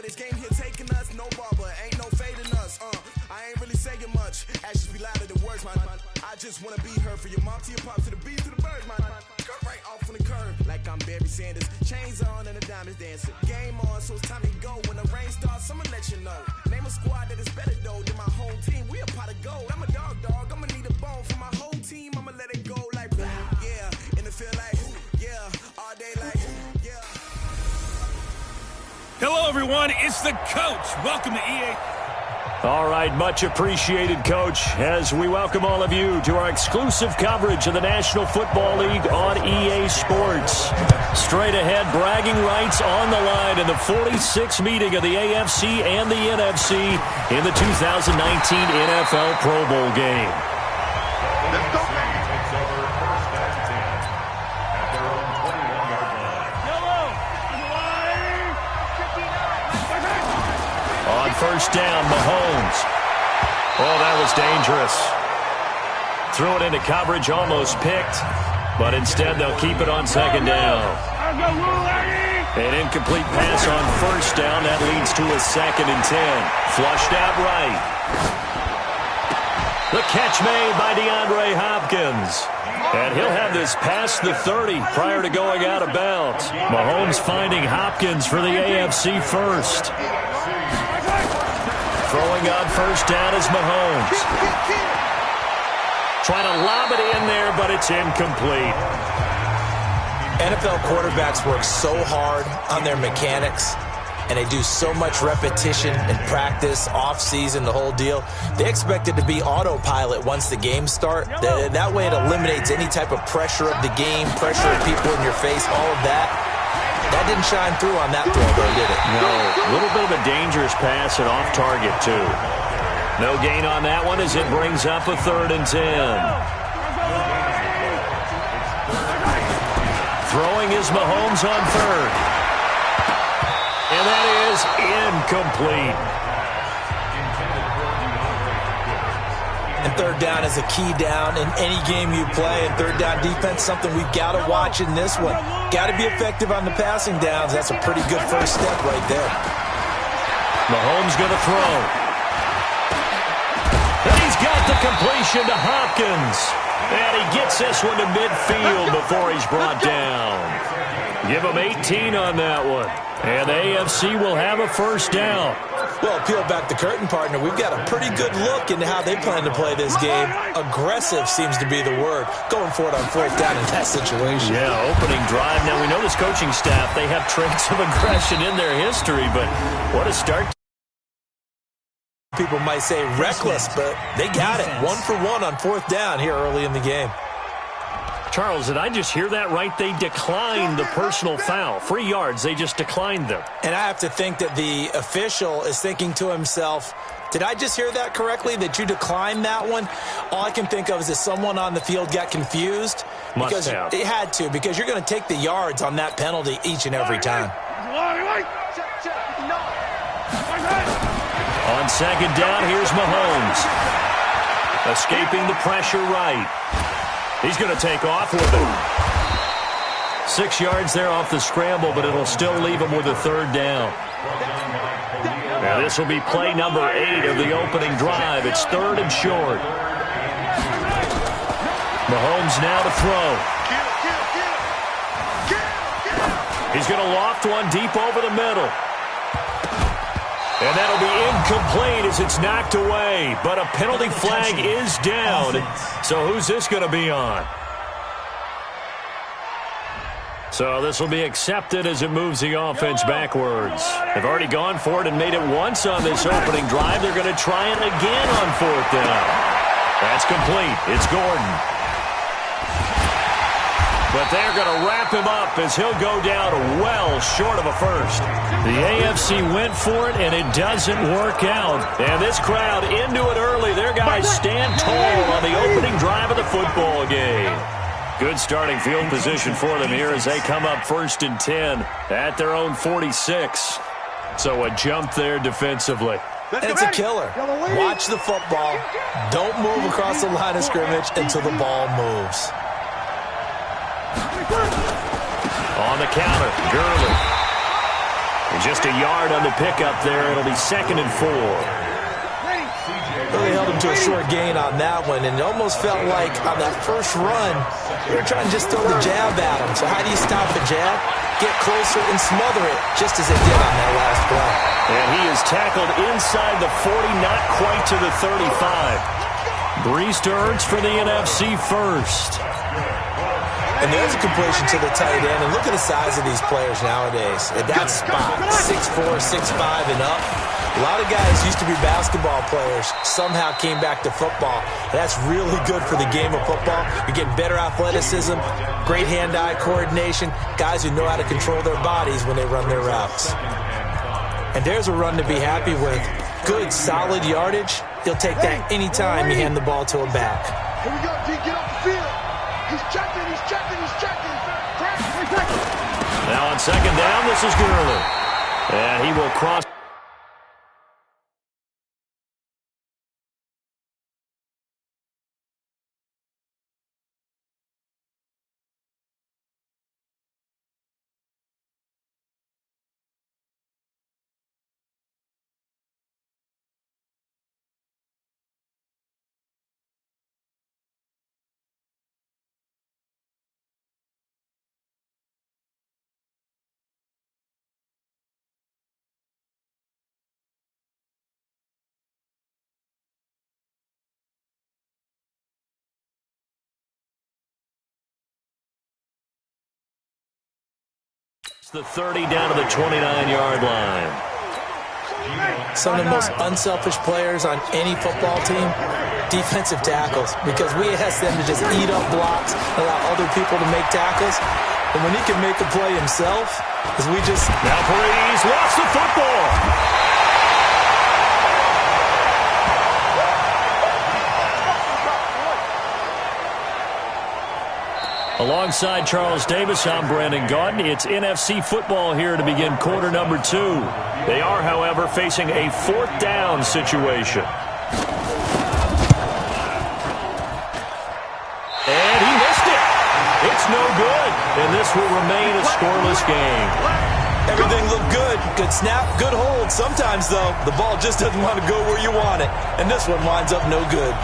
this game here taking us. No barber, ain't no fading us. I ain't really saying much. Actions be louder than words, man. I just wanna be heard. For your mom to your pop to the beat to the birds, man. Cut right off on the curb, like I'm Barry Sanders. Chains on and the diamonds dancing. Game on, so it's time to go. When the rain starts, I'ma let you know. Name a squad that is better though than my home team. We a pot of gold. I'm a dog. I'ma need a bone for my whole team. I'ma let it go like yeah. In the field like yeah. All day like yeah. Hello, everyone. It's the coach. Welcome to EA. All right, much appreciated, Coach, as we welcome all of you to our exclusive coverage of the National Football League on EA Sports. Straight ahead, bragging rights on the line in the 46th meeting of the AFC and the NFC in the 2019 NFL Pro Bowl game. Let's go. On first down, Mahomes. Oh, that was dangerous. Threw it into coverage, almost picked, but instead they'll keep it on second down. An incomplete pass on first down. That leads to a 2nd and 10. Flushed out right. The catch made by DeAndre Hopkins. And he'll have this past the 30 prior to going out of bounds. Mahomes finding Hopkins for the AFC first. Throwing on first down is Mahomes. Trying to lob it in there, but it's incomplete. NFL quarterbacks work so hard on their mechanics, and they do so much repetition and practice, off-season, the whole deal. They expect it to be autopilot once the games start. That way it eliminates any type of pressure of the game, pressure of people in your face, all of that. That didn't shine through on that throw, though, did it? No. A little bit of a dangerous pass and off target, too. No gain on that one as it brings up a 3rd and 10. Throwing is Mahomes on 3rd. And that is incomplete. And 3rd down is a key down in any game you play. And 3rd down defense, something we've got to watch in this one. Got to be effective on the passing downs. That's a pretty good first step right there. Mahomes going to throw. And he's got the completion to Hopkins. And he gets this one to midfield before he's brought down. Give him 18 on that one. And the AFC will have a first down. Well, peel back the curtain, partner. We've got a pretty good look into how they plan to play this game. Aggressive seems to be the word. Going for it on 4th down in that situation. Yeah, opening drive. Now, we know this coaching staff, they have traits of aggression in their history, but what a start. People might say reckless, but they got it. 1 for 1 on 4th down here early in the game. Charles, did I just hear that right? They declined the personal foul. 3 yards, they just declined them. And I have to think that the official is thinking to himself, did I just hear that correctly, that you declined that one? All I can think of is that someone on the field got confused. Must have. It had to, because you're going to take the yards on that penalty each and every time. On 2nd down, here's Mahomes. Escaping the pressure right. He's going to take off with it. 6 yards there off the scramble, but it'll still leave him with a 3rd down. Now this will be play number 8 of the opening drive. It's 3rd and short. Mahomes now to throw. He's going to loft one deep over the middle. And that'll be incomplete as it's knocked away. But a penalty flag is down. So who's this going to be on? So this will be accepted as it moves the offense backwards. They've already gone for it and made it once on this opening drive. They're going to try it again on 4th down. That's complete. It's Gordon. But they're going to wrap him up as he'll go down well short of a first. The AFC went for it, and it doesn't work out. And this crowd into it early. Their guys stand tall on the opening drive of the football game. Good starting field position for them here as they come up 1st and 10 at their own 46. So a jump there defensively. And it's a killer. Watch the football. Don't move across the line of scrimmage until the ball moves. On the counter, Gurley. And just a yard on the pickup there. It'll be 2nd and 4. Really held him to a short gain on that one, and it almost felt like on that first run, they were trying to just throw the jab at him. So how do you stop a jab? Get closer and smother it, just as they did on that last play. And he is tackled inside the 40, not quite to the 35. Brees to Ertz for the NFC first. And there's a completion to the tight end. And look at the size of these players nowadays. At that spot, 6'4", 6'5", and up. A lot of guys used to be basketball players, somehow came back to football. That's really good for the game of football. You're getting better athleticism, great hand-eye coordination, guys who know how to control their bodies when they run their routes. And there's a run to be happy with. Good, solid yardage. He'll take that anytime you hand the ball to a back. Here we go, D. Get off the field. He's checking, he's checking, he's checking. Now on 2nd down, this is Gurley. And he will cross. The 30 down to the 29-yard line. Some of the most unselfish players on any football team, defensive tackles, because we ask them to just eat up blocks, allow other people to make tackles. And when he can make a play himself, as we just... Now Brees lost the football. Alongside Charles Davis, I'm Brandon Gaudin. It's NFC football here to begin quarter number 2. They are, however, facing a 4th down situation. And he missed it. It's no good. And this will remain a scoreless game. Everything looked good. Good snap, good hold. Sometimes, though, the ball just doesn't want to go where you want it. And this one winds up no good.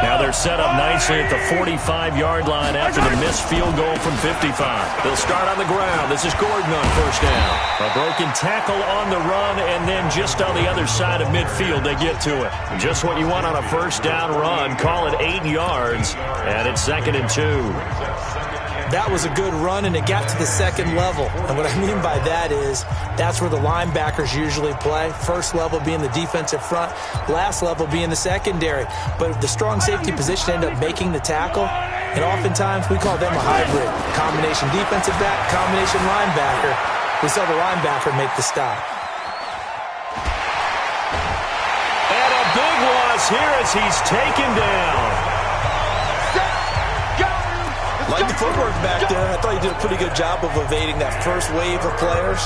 Now they're set up nicely at the 45-yard line after the missed field goal from 55. They'll start on the ground. This is Gordon on 1st down. A broken tackle on the run, and then just on the other side of midfield, they get to it. Just what you want on a 1st down run. Call it 8 yards, and it's 2nd and 2. That was a good run, and it got to the 2nd level. And what I mean by that is that's where the linebackers usually play. First level being the defensive front, last level being the secondary. But the strong safety position ended up making the tackle, and oftentimes we call them a hybrid. Combination defensive back, combination linebacker. We saw the linebacker make the stop. And a big loss here as he's taken down. Like the footwork back there, I thought he did a pretty good job of evading that first wave of players.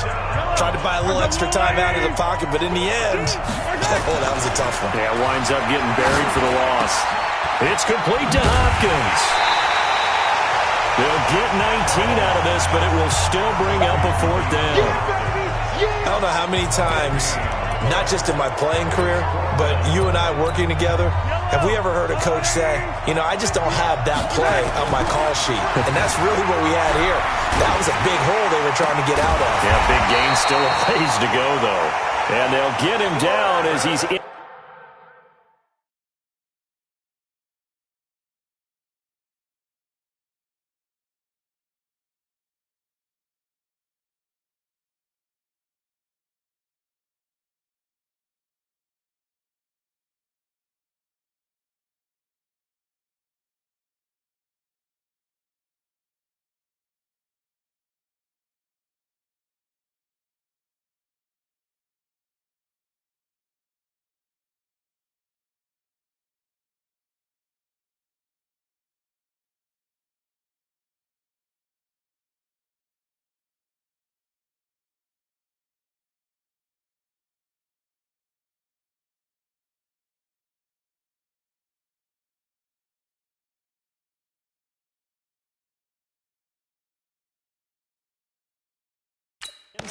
Tried to buy a little extra time out of the pocket, but in the end, that was a tough one. Yeah, winds up getting buried for the loss. It's complete to Hopkins. They'll get 19 out of this, but it will still bring up a 4th down. I don't know how many times, not just in my playing career, but you and I working together, have we ever heard a coach say, you know, I just don't have that play on my call sheet? And that's really what we had here. That was a big hole they were trying to get out of. Yeah, big gain, still a ways to go, though. And they'll get him down as he's in.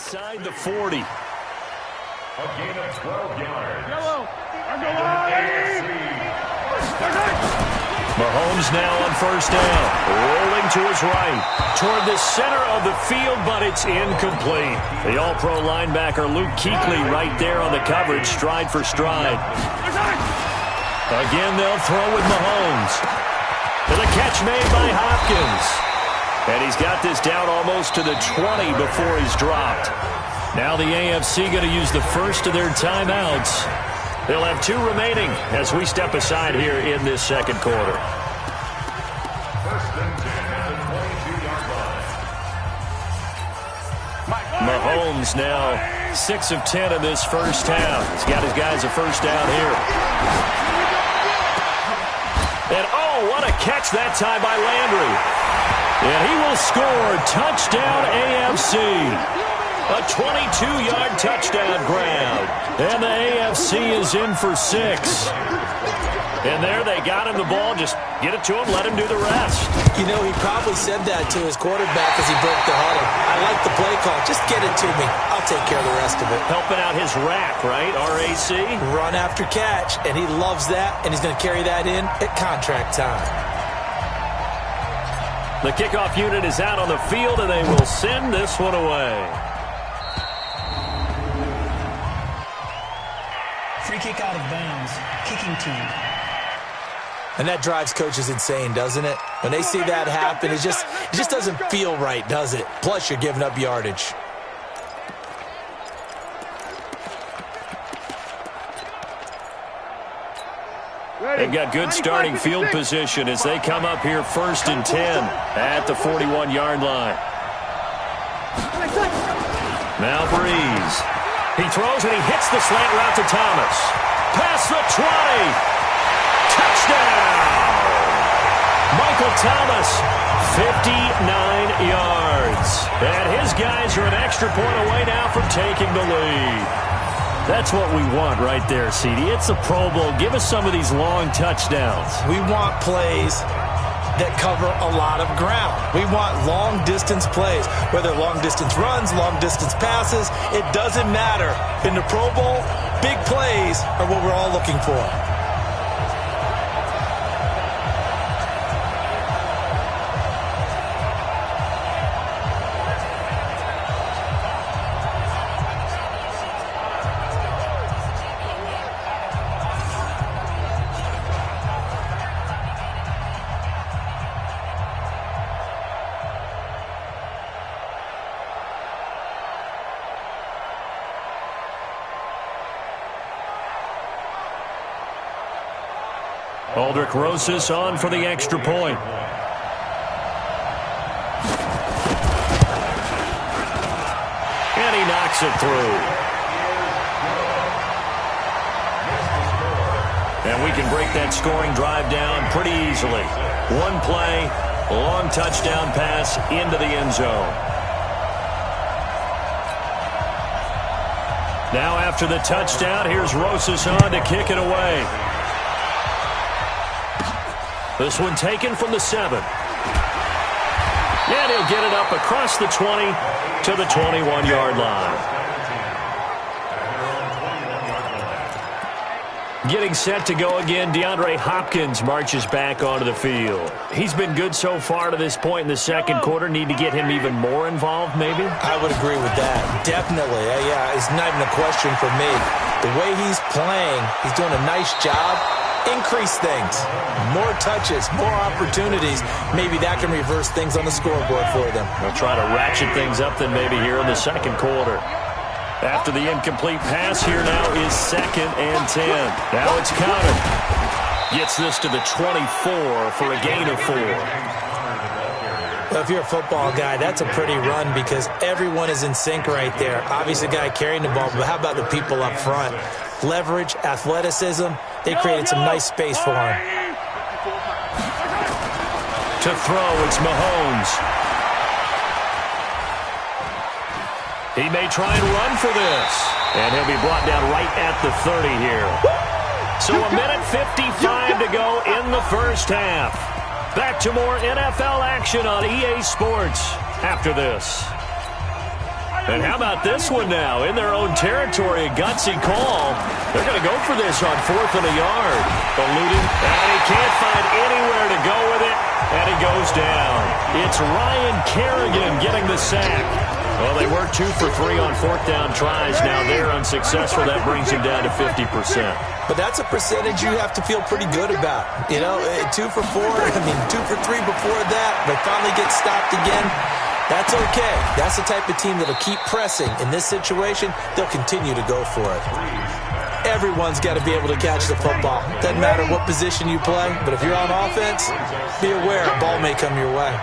inside the 40. A gain of 12 yards. Mahomes now on first down, rolling to his right, toward the center of the field, but it's incomplete. The all-pro linebacker Luke Kuechly right there on the coverage, stride for stride. Again, they'll throw with Mahomes. To the catch made by Hopkins. And he's got this down almost to the 20 before he's dropped. Now the AFC going to use the first of their timeouts. They'll have 2 remaining as we step aside here in this second quarter. First and 10 at the 22-yard line. Mahomes now 6 of 10 in this first half. He's got his guys a first down here. And oh, what a catch that time by Landry. And he will score. Touchdown AFC. A 22-yard touchdown grab. And the AFC is in for 6. And there they got him the ball. Just get it to him, let him do the rest. You know, he probably said that to his quarterback as he broke the huddle. I like the play call. Just get it to me. I'll take care of the rest of it. Helping out his rack, right? RAC? Run after catch. And he loves that, and he's going to carry that in at contract time. The kickoff unit is out on the field, and they will send this one away. Free kick out of bounds. Kicking team. And that drives coaches insane, doesn't it? When they see that happen, it just doesn't feel right, does it? Plus, you're giving up yardage. They've got good starting field position as they come up here first and 10 at the 41-yard line. Now Breeze. He throws and he hits the slant route to Thomas. Past the 20. Touchdown! Michael Thomas, 59 yards. And his guys are an extra point away now from taking the lead. That's what we want right there, CD. It's the Pro Bowl. Give us some of these long touchdowns. We want plays that cover a lot of ground. We want long-distance plays, whether long-distance runs, long-distance passes. It doesn't matter. In the Pro Bowl, big plays are what we're all looking for. Aldrich Rosas on for the extra point. And he knocks it through. And we can break that scoring drive down pretty easily. One play, long touchdown pass into the end zone. Now after the touchdown, here's Rosas on to kick it away. This one taken from the 7. And he'll get it up across the 20 to the 21-yard line. Getting set to go again, DeAndre Hopkins marches back onto the field. He's been good so far to this point in the second quarter. Need to get him even more involved, maybe? I would agree with that. Definitely. Yeah, it's not even a question for me. The way he's playing, he's doing a nice job. Increase things. More touches, more opportunities. Maybe that can reverse things on the scoreboard for them. They'll try to ratchet things up then maybe here in the second quarter. After the incomplete pass, here now is 2nd and 10. Now it's counted. Gets this to the 24 for a gain of 4. Well, if you're a football guy, that's a pretty run because everyone is in sync right there. Obviously, the guy carrying the ball, but how about the people up front? Leverage, athleticism, they created some nice space for him. To throw, it's Mahomes. He may try and run for this. And he'll be brought down right at the 30 here. So a minute 55 to go in the first half. Back to more NFL action on EA Sports after this. And how about this one now? In their own territory, a gutsy call. They're going to go for this on 4th and a yard. Eluding, and he can't find anywhere to go with it, and he goes down. It's Ryan Kerrigan getting the sack. Well, they were 2 for 3 on 4th down tries. Now they're unsuccessful. That brings them down to 50%. But that's a percentage you have to feel pretty good about. You know, 2 for 4, 2 for 3 before that. They finally get stopped again. That's okay. That's the type of team that'll keep pressing. In this situation, they'll continue to go for it. Everyone's got to be able to catch the football. Doesn't matter what position you play, but if you're on offense, be aware a ball may come your way.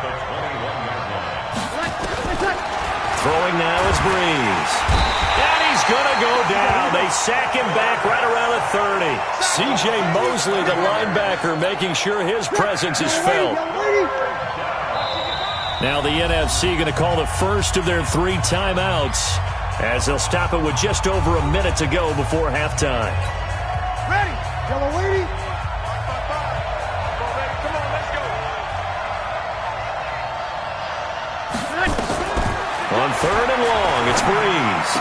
Throwing now is Breeze. And he's going to go down. They sack him back right around the 30. C.J. Mosley, the linebacker, making sure his presence is felt. Now the NFC going to call the first of their 3 timeouts as they'll stop it with just over a minute to go before halftime. Ready. Yellow lady. Come on, let's go. On 3rd and long, it's Breeze.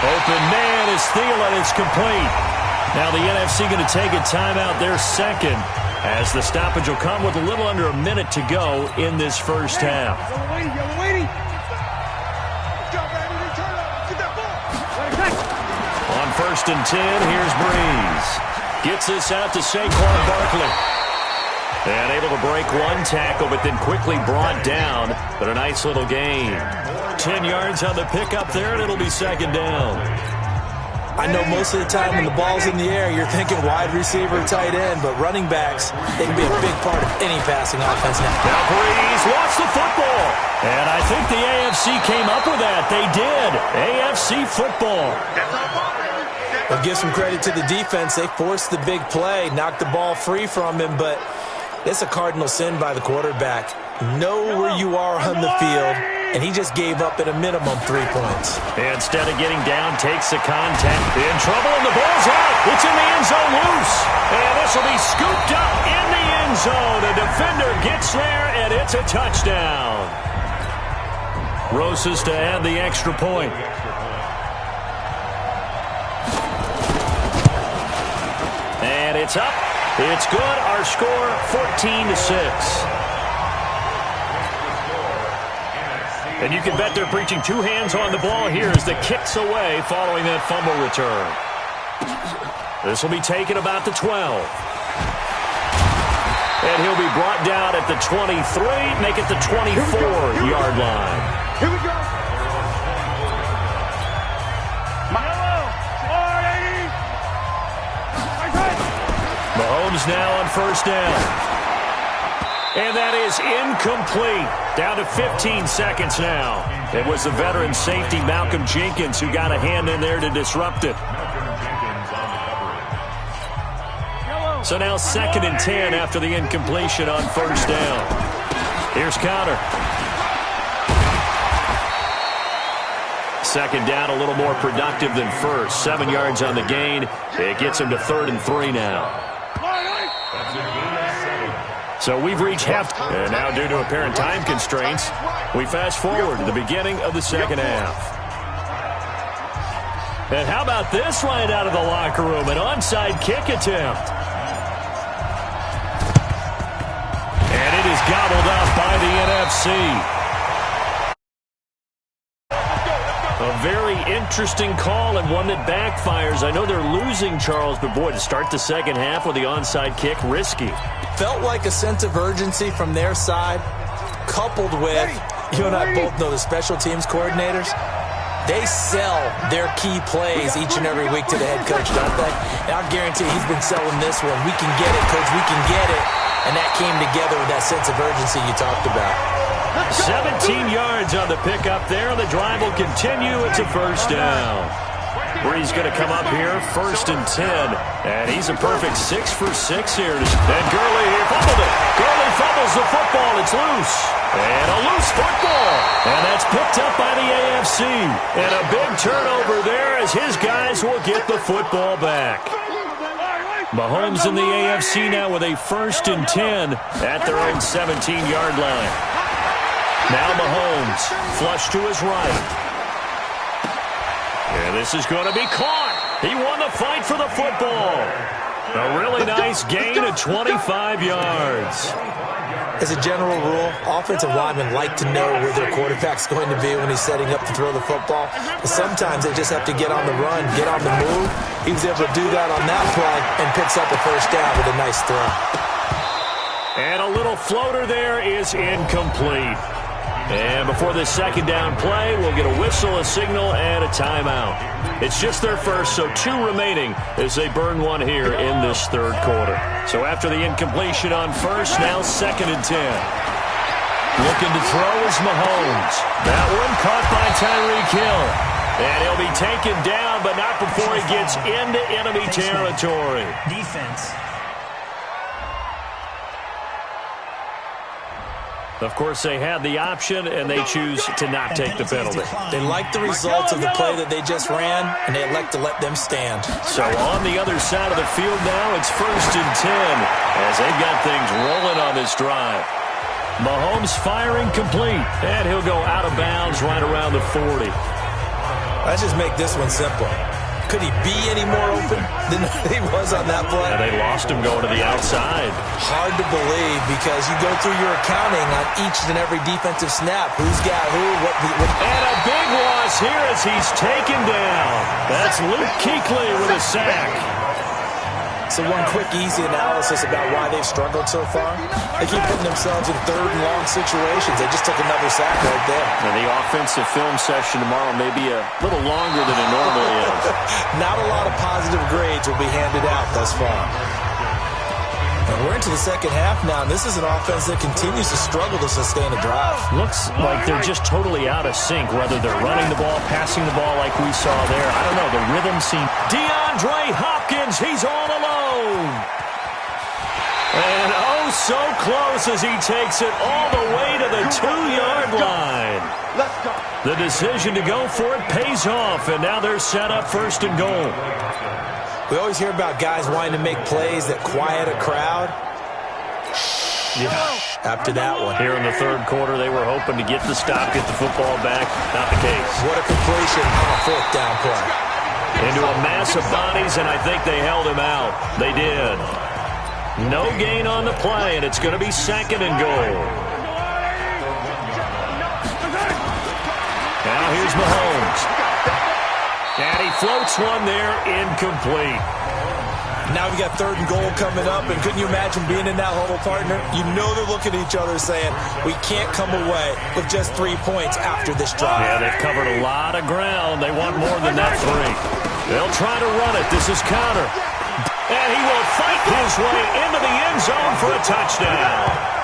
Open man is Thielen. It's complete. Now the NFC going to take a timeout, their second, as the stoppage will come with a little under a minute to go in this first half. Yellow lady. Good job, Andy. Turn up. Get that ball. On 1st and 10, here's Breeze. Gets this out to Saquon Barkley. And able to break one tackle, but then quickly brought down. But a nice little gain. 10 yards on the pickup there, and it'll be 2nd down. I know most of the time when the ball's in the air, you're thinking wide receiver, tight end, but running backs, they can be a big part of any passing offense now. Now Breeze wants the football. And I think the AFC came up with that. They did. AFC football. I'll give some credit to the defense. They forced the big play, knocked the ball free from him, but it's a cardinal sin by the quarterback. Know where you are on the field, and he just gave up at a minimum 3 points. Instead of getting down, takes the contact. In trouble, and the ball's out. It's in the end zone loose. And this will be scooped up in the end zone. A defender gets there, and it's a touchdown. Rosas to add the extra point. And it's up. It's good. Our score, 14-6. And you can bet they're preaching 2 hands on the ball here as the kick's away following that fumble return. This will be taken about the 12. And he'll be brought down at the 23, make it the 24-yard line. Here we go. Mahomes now on 1st down. And that is incomplete. Down to 15 seconds now. It was the veteran safety Malcolm Jenkins who got a hand in there to disrupt it. So now 2nd and 10 after the incompletion on 1st down. Here's Connor. 2nd down, a little more productive than 1st. 7 yards on the gain. It gets him to 3rd and 3 now. So we've reached half, and now due to apparent time constraints, we fast forward to the beginning of the 2nd half. And how about this right out of the locker room, an onside kick attempt. And it is gobbled up by the NFC. A very interesting call and one that backfires. I know they're losing, Charles, but boy, to start the 2nd half with the onside kick, risky. Felt like a sense of urgency from their side, coupled with, you and I both know the special teams coordinators, they sell their key plays each and every week to the head coach, don't they? And I guarantee he's been selling this one. We can get it, coach, we can get it. And that came together with that sense of urgency you talked about. 17 yards on the pickup there. The drive will continue. It's a 1st down. Breeze going to come up here, 1st and 10. And he's a perfect 6 for 6 here. And Gurley here fumbled it. Gurley fumbles the football. It's loose. And a loose football. And that's picked up by the AFC. And a big turnover there as his guys will get the football back. Mahomes in the AFC now with a 1st and 10 at their own 17-yard line. Now Mahomes, flush to his right. And this is going to be caught. He won the fight for the football. A really nice gain of 25 yards. As a general rule, offensive linemen like to know where their quarterback's going to be when he's setting up to throw the football. But sometimes they just have to get on the run, get on the move. He was able to do that on that play and picks up a first down with a nice throw. And a little floater there is incomplete. And before this second down play, we'll get a whistle, a signal, and a timeout. It's just their first, so 2 remaining as they burn one here in this third quarter. So after the incompletion on first, now 2nd and 10. Looking to throw is Mahomes. That one caught by Tyreek Hill. And he'll be taken down, but not before he gets into enemy territory. Defense. Of course, they had the option, and they choose to not take the penalty. They like the results of the play that they just ran, and they elect to let them stand. So on the other side of the field now, it's 1st and 10, as they've got things rolling on this drive. Mahomes firing complete, and he'll go out of bounds right around the 40. Let's just make this one simple. Could he be any more open than he was on that play? And they lost him going to the outside. Hard to believe because you go through your accounting on each and every defensive snap. Who's got who? What. And a big loss here as he's taken down. That's Luke Kuechly with a sack. So one quick, easy analysis about why they've struggled so far. They keep putting themselves in 3rd and long situations. They just took another sack right there. And the offensive film session tomorrow may be a little longer than it normally is. Not a lot of positive grades will be handed out thus far. And we're into the second half now, and this is an offense that continues to struggle to sustain a drive. Looks like they're just totally out of sync, whether they're running the ball, passing the ball like we saw there. I don't know, the rhythm seems... DeAndre Hopkins, he's all alone. And oh, so close as he takes it all the way to the 2-yard line. The decision to go for it pays off, and now they're set up 1st and goal. We always hear about guys wanting to make plays that quiet a crowd. Yeah. After that one. Here in the third quarter, they were hoping to get the stop, get the football back. Not the case. What a completion on a 4th down play. Into a mass of bodies, and I think they held him out. They did. No gain on the play, and it's going to be 2nd and goal. Now here's Mahomes. And he floats one there, incomplete. Now we got 3rd and goal coming up, and couldn't you imagine being in that huddle, partner? You know they're looking at each other saying, we can't come away with just 3 points after this drive. Yeah, they've covered a lot of ground. They want more than that 3. They'll try to run it. This is counter. And he will fight his way into the end zone for a touchdown.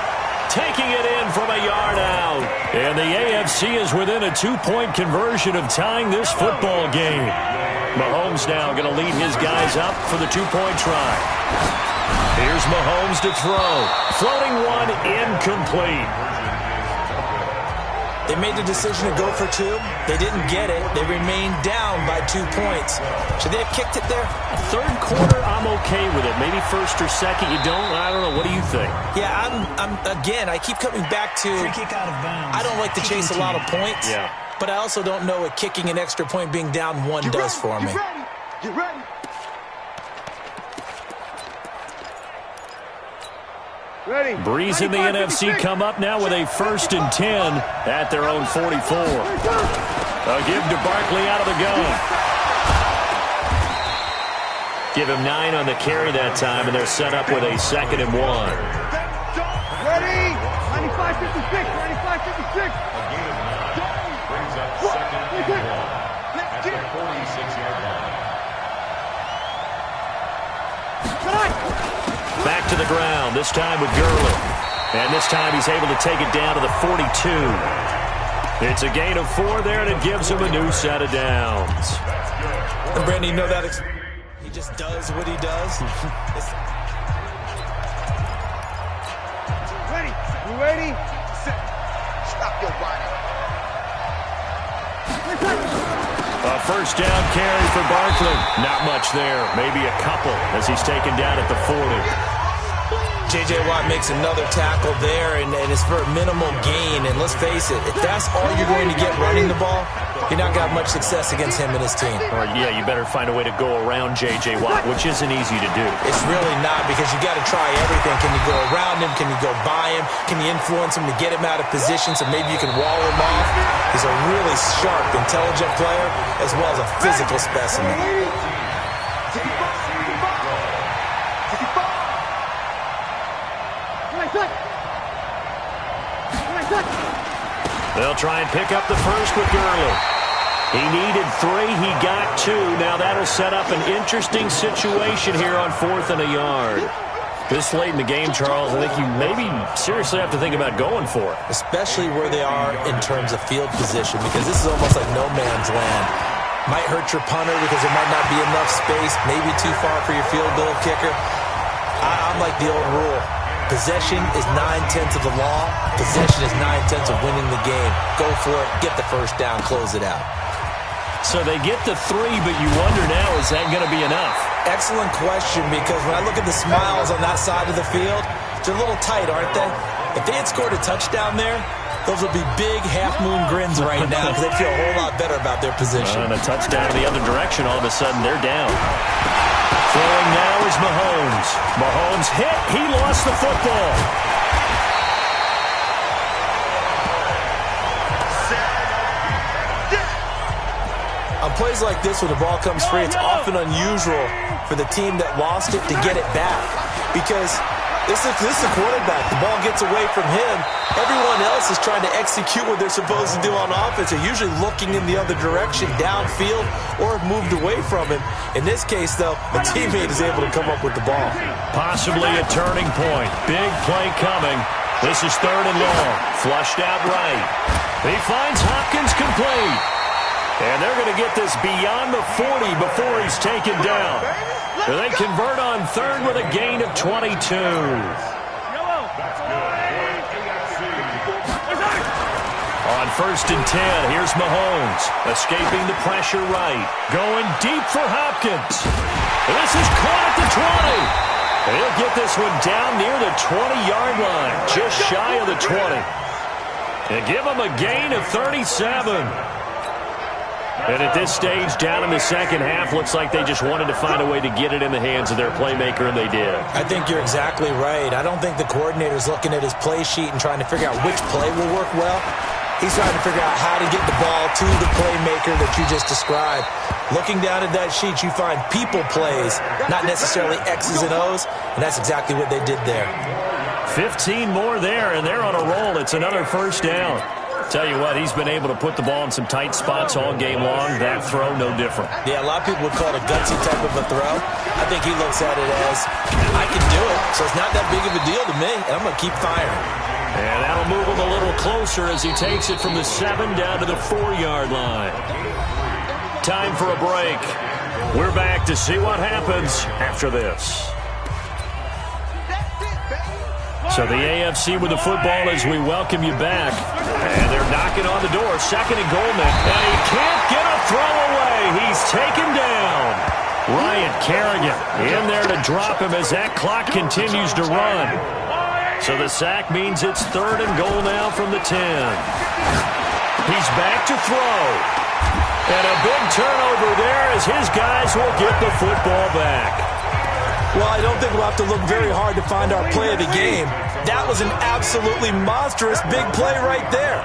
Taking it in from a yard out. And the AFC is within a 2-point conversion of tying this football game. Mahomes now going to lead his guys up for the 2-point try. Here's Mahomes to throw. Floating one, incomplete. They made the decision to go for 2. They didn't get it. They remained down by 2 points. Should they have kicked it there? Third quarter, I'm okay with it. Maybe 1st or 2nd, you don't. I don't know. What do you think? Yeah, again, I keep coming back to... Free kick out of bounds. I don't like to chase a lot of points. Yeah. But I also don't know what kicking an extra point being down 1 does for me. Get ready. Ready. Breeze in the NFC come up now with a 1st and 10 at their own 44. A give to Barkley out of the gun. Give him 9 on the carry that time, and they're set up with a 2nd and 1. Ready. 95-56. 95-56. Brings up 2nd and 1 at the 46-yard line. Back to the ground, this time with Gurley. And this time he's able to take it down to the 42. It's a gain of 4 there, and it gives him a new set of downs. And Brandon, you know that he just does what he does. Ready. You ready? Stop your whining. A 1st down carry for Barkley. Not much there, maybe a couple as he's taken down at the 40. J.J. Watt makes another tackle there, and it's for a minimal gain. And let's face it, if that's all you're going to get running the ball, you're not going to have much success against him and his team. Or, yeah, you better find a way to go around J.J. Watt, which isn't easy to do. It's really not, because you got to try everything. Can you go around him? Can you go by him? Can you influence him to get him out of position so maybe you can wall him off? He's a really sharp, intelligent player as well as a physical specimen. They'll try and pick up the first with Gurley. He needed 3. He got 2. Now that'll set up an interesting situation here on 4th and a yard. This late in the game, Charles, I think you maybe seriously have to think about going for it. Especially where they are in terms of field position, because this is almost like no man's land. Might hurt your punter because there might not be enough space, maybe too far for your field goal kicker. I'm like the old rule. Possession is 9/10 of the law. Possession is 9/10 of winning the game. Go for it. Get the first down. Close it out. So they get the 3, but you wonder now, is that going to be enough? Excellent question, because when I look at the smiles on that side of the field, they're a little tight, aren't they? If they had scored a touchdown there, those would be big half-moon grins right now because they feel a whole lot better about their position. And a touchdown in the other direction, all of a sudden they're down. Throwing now is Mahomes. Mahomes hit. He lost the football. On plays like this, when the ball comes free, it's often unusual for the team that lost it to get it back, because this is a quarterback. The ball gets away from him. Everyone else is trying to execute what they're supposed to do on offense. They're usually looking in the other direction, downfield, or have moved away from him. In this case, though, a teammate is able to come up with the ball. Possibly a turning point. Big play coming. This is 3rd and long. Flushed out right. He finds Hopkins complete. And they're going to get this beyond the 40 before he's taken down. They convert on 3rd with a gain of 22. On 1st and 10, here's Mahomes. Escaping the pressure right. Going deep for Hopkins. This is caught at the 20. He'll get this one down near the 20-yard line. Just shy of the 20. And give him a gain of 37. And at this stage, down in the second half, looks like they just wanted to find a way to get it in the hands of their playmaker, and they did. I think you're exactly right. I don't think the coordinator's looking at his play sheet and trying to figure out which play will work well. He's trying to figure out how to get the ball to the playmaker that you just described. Looking down at that sheet, you find people plays, not necessarily X's and O's, and that's exactly what they did there. 15 more there, and they're on a roll. It's another first down. Tell you what, he's been able to put the ball in some tight spots all game long. That throw, no different. Yeah, a lot of people would call it a gutsy type of a throw. I think he looks at it as, I can do it, so it's not that big of a deal to me, and I'm going to keep firing. And that'll move him a little closer as he takes it from the 7 down to the 4-yard line. Time for a break. We're back to see what happens after this. So the AFC with the football as we welcome you back. And they're knocking on the door. 2nd and goal now. And he can't get a throw away. He's taken down. Ryan Kerrigan in there to drop him as that clock continues to run. So the sack means it's 3rd and goal now from the 10. He's back to throw. And a big turnover there as his guys will get the football back. Well, I don't think we'll have to look very hard to find our play of the game. That was an absolutely monstrous big play right there.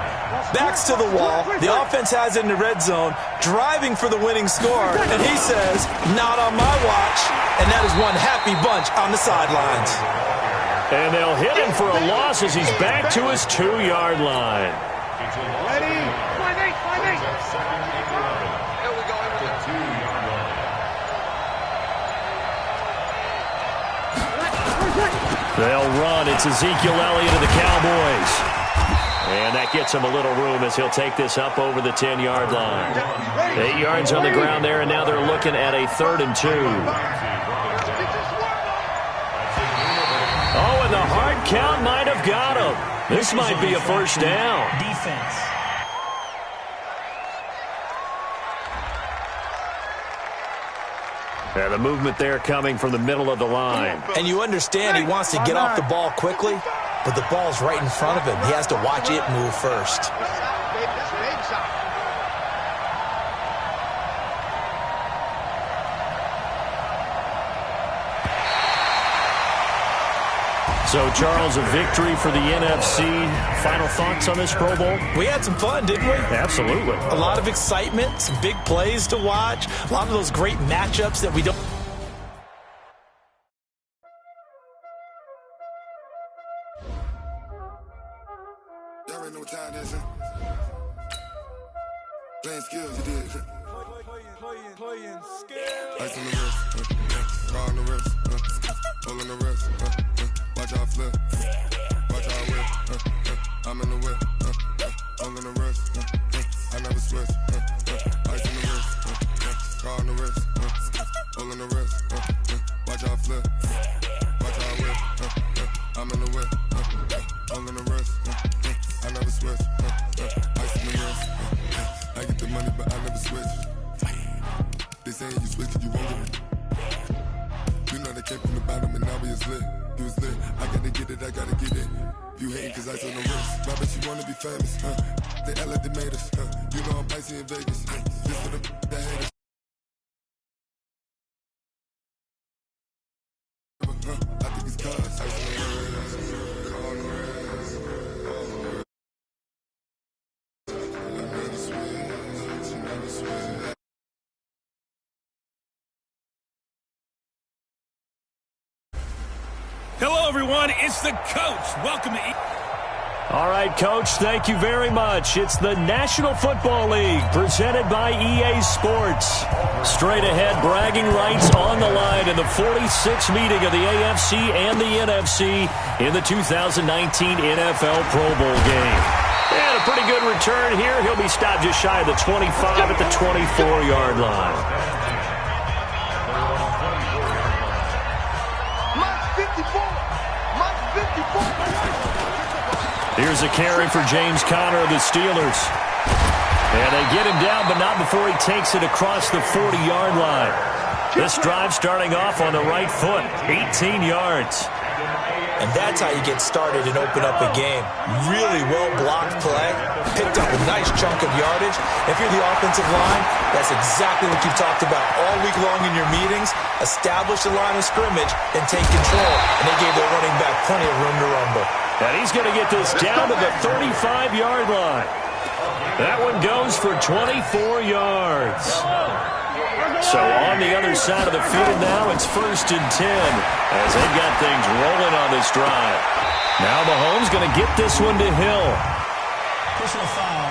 Backs to the wall. The offense has it in the red zone, driving for the winning score. And he says, not on my watch. And that is one happy bunch on the sidelines. And they'll hit him for a loss as he's back to his 2-yard line. Ready? 5-8. They'll run. It's Ezekiel Elliott of the Cowboys. And that gets him a little room as he'll take this up over the 10-yard line. 8 yards on the ground there, and now they're looking at a 3rd and 2. Oh, and the hard count might have got him. This might be a first down. Defense. And the movement there coming from the middle of the line. And you understand he wants to get off the ball quickly, but the ball's right in front of him. He has to watch it move first. So, Charles, a victory for the NFC. Final thoughts on this Pro Bowl? We had some fun, didn't we? Absolutely. A lot of excitement, some big plays to watch, a lot of those great matchups that we don't. Y'all already know what time it is, huh? Playing skills, you did. Playing skills. Ice on the wrist, car on the wrist, hole in the wrist, watch out flip, watch out whip, I'm in the whip, hole in the wrist, I never switch, ice on the wrist, car on the wrist, hole in the wrist, watch out flip, watch out whip, I'm in the whip, hole in the wrist, I never switch, ice on the wrist, I get the money but I never switch. They saying you switch and you won't get it. You know they came from the bottom and now we is lit. You was lit, I gotta get it, I gotta get it. You hating cause ice on the wrist. Why bet you wanna be famous, They act like they made us, You know I'm icy in Vegas, This for the that hate us. I think it's cause ice on the wrist, car on the wrist, I never switch, never switch. Hello, everyone. It's the coach. Welcome to All right, Coach, thank you very much. It's the National Football League presented by EA Sports. Straight ahead, bragging rights on the line in the 46th meeting of the AFC and the NFC in the 2019 NFL Pro Bowl game. And a pretty good return here. He'll be stopped just shy of the 25 at the 24-yard line. Here's a carry for James Conner of the Steelers. And they get him down, but not before he takes it across the 40-yard line. This drive starting off on the right foot, 18 yards. And that's how you get started and open up a game. Really well-blocked play. Picked up a nice chunk of yardage. If you're the offensive line, that's exactly what you've talked about all week long in your meetings. Establish the line of scrimmage and take control. And they gave their running back plenty of room to rumble. And he's going to get this down to the 35-yard line. That one goes for 24 yards. So on the other side of the field now, it's 1st and 10 as they've got things rolling on this drive. Now Mahomes going to get this one to Hill. Personal foul,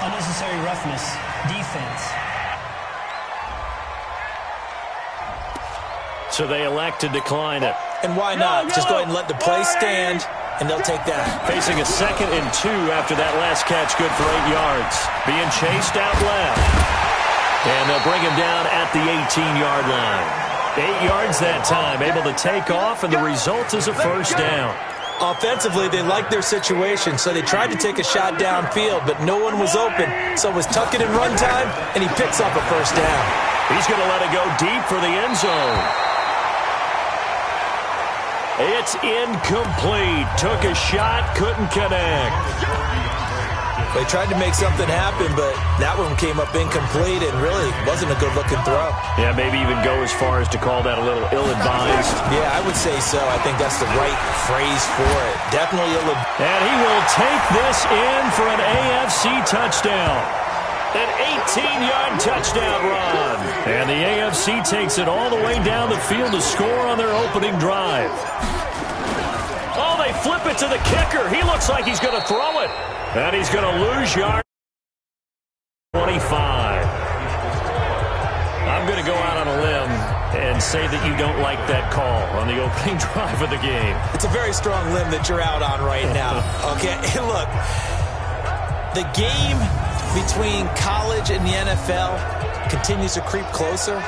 unnecessary roughness, defense. So they elect to decline it. And why not? Just go ahead and let the play stand, and they'll take that. Facing a 2nd and 2 after that last catch, good for 8 yards. Being chased out left. And they'll bring him down at the 18-yard line. 8 yards that time, able to take off, and the result is a first down. Offensively, they liked their situation, so they tried to take a shot downfield, but no one was open. So it was tuck it in run time, and he picks up a first down. He's going to let it go deep for the end zone. It's incomplete. Took a shot, couldn't connect. They tried to make something happen, but that one came up incomplete and really wasn't a good-looking throw. Yeah, maybe even go as far as to call that a little ill-advised. Yeah, I would say so. I think that's the right phrase for it. Definitely ill-advised. And he will take this in for an AFC touchdown. An 18-yard touchdown run. And the AFC takes it all the way down the field to score on their opening drive. Oh, they flip it to the kicker. He looks like he's going to throw it. And he's going to lose yard 25. I'm going to go out on a limb and say that you don't like that call on the opening drive of the game. It's a very strong limb that you're out on right now. Okay, look, the game between college and the NFL continues to creep closer,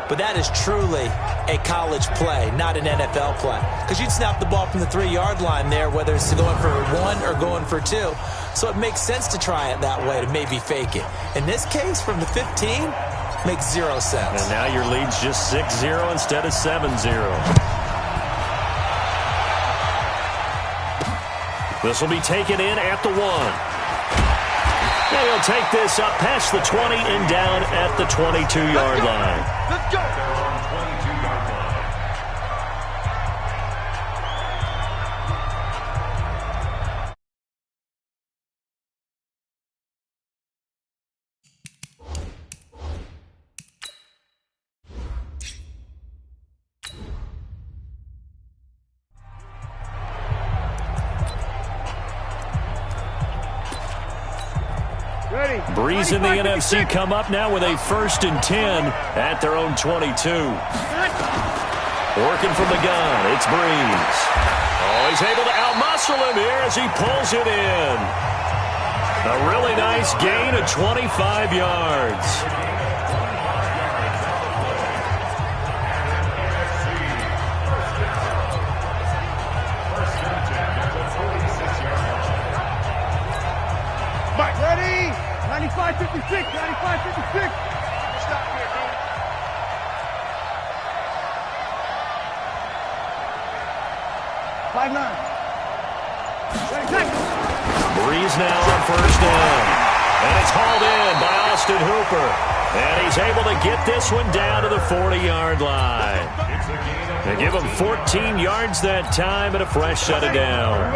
but that is truly a college play, not an NFL play. Because you'd snap the ball from the 3-yard line there, whether it's going for 1 or going for 2. So it makes sense to try it that way, to maybe fake it. In this case, from the 15, Makes zero sense. And now your lead's just 6-0 instead of 7-0. This will be taken in at the 1. And he'll take this up past the 20 and down at the 22-yard line. Let's go. Breeze in the NFC come up now with a 1st and 10 at their own 22. Working from the gun, it's Breeze. Oh, he's able to outmuscle him here as he pulls it in. A really nice gain of 25 yards. Mike, ready? 95-56, 95-56. Stop here, dude. Breeze now on 1st down. And it's hauled in by Austin Hooper. And he's able to get this one down to the 40-yard line. They give him 14 yards that time and a fresh set of downs.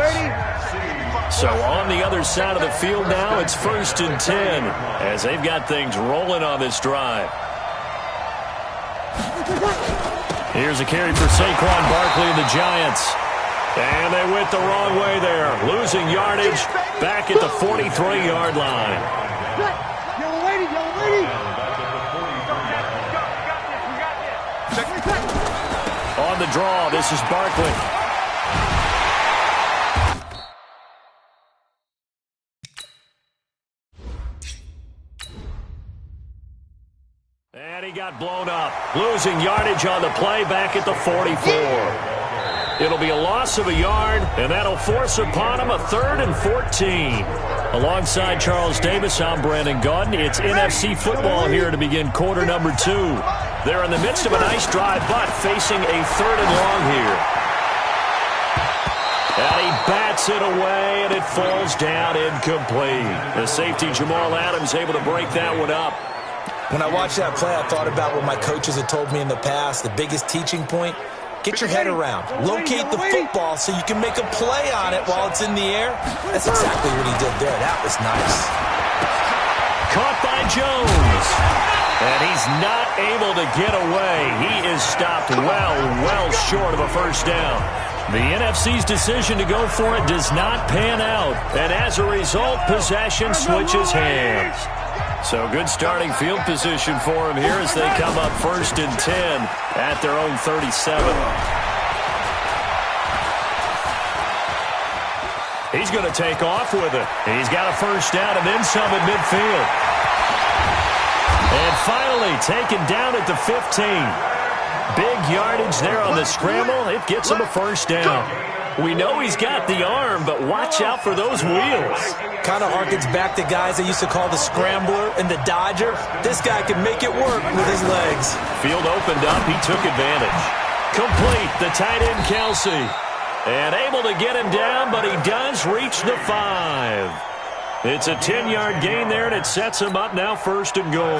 So on the other side of the field now, it's 1st and 10 as they've got things rolling on this drive. Here's a carry for Saquon Barkley and the Giants. And they went the wrong way there, losing yardage back at the 43-yard line. Yellow lady, yellow lady. On the draw, this is Barkley. And he got blown up, losing yardage on the play back at the 44. It'll be a loss of a yard, and that'll force upon him a 3rd and 14. Alongside Charles Davis, I'm Brandon Gaudin. It's NFC football here to begin quarter number 2. They're in the midst of a nice drive, but facing a 3rd and long here. And he bats it away, and it falls down incomplete. The safety, Jamal Adams, able to break that one up. When I watched that play, I thought about what my coaches had told me in the past. The biggest teaching point, get your head around. Locate the football so you can make a play on it while it's in the air. That's exactly what he did there. That was nice. Caught by Jones. And he's not able to get away. He is stopped well short of a 1st down. The NFC's decision to go for it does not pan out. And as a result, possession switches hands. So good starting field position for him here as they come up 1st and 10 at their own 37. He's going to take off with it. He's got a 1st down and then some at midfield. And finally taken down at the 15. Big yardage there on the scramble. It gets him a 1st down. We know he's got the arm, but watch out for those wheels. Kind of harkens back to guys they used to call the scrambler and the dodger. This guy can make it work with his legs. Field opened up. He took advantage. Complete, the tight end, Kelsey. And able to get him down, but he does reach the 5. It's a 10-yard gain there, and it sets him up now 1st and goal.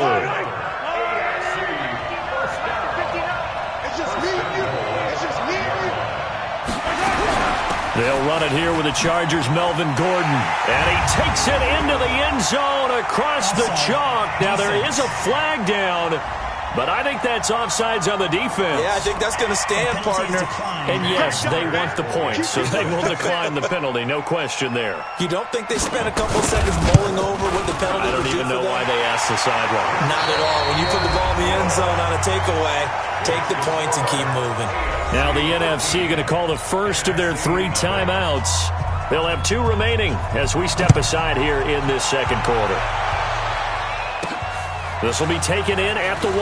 They'll run it here with the Chargers' Melvin Gordon. And he takes it into the end zone across the chalk. Now, there is a flag down, but I think that's offsides on the defense. Yeah, I think that's going to stand, partner. And, yes, they want the point, so they will decline the penalty. No question there. You don't think they spent a couple seconds mulling over what the penalty I don't even know why they asked the sideline. Not at all. When you put the ball in the end zone on a takeaway, take the points and keep moving. Now the NFC going to call the first of their 3 timeouts. They'll have 2 remaining as we step aside here in this second quarter. This will be taken in at the 1.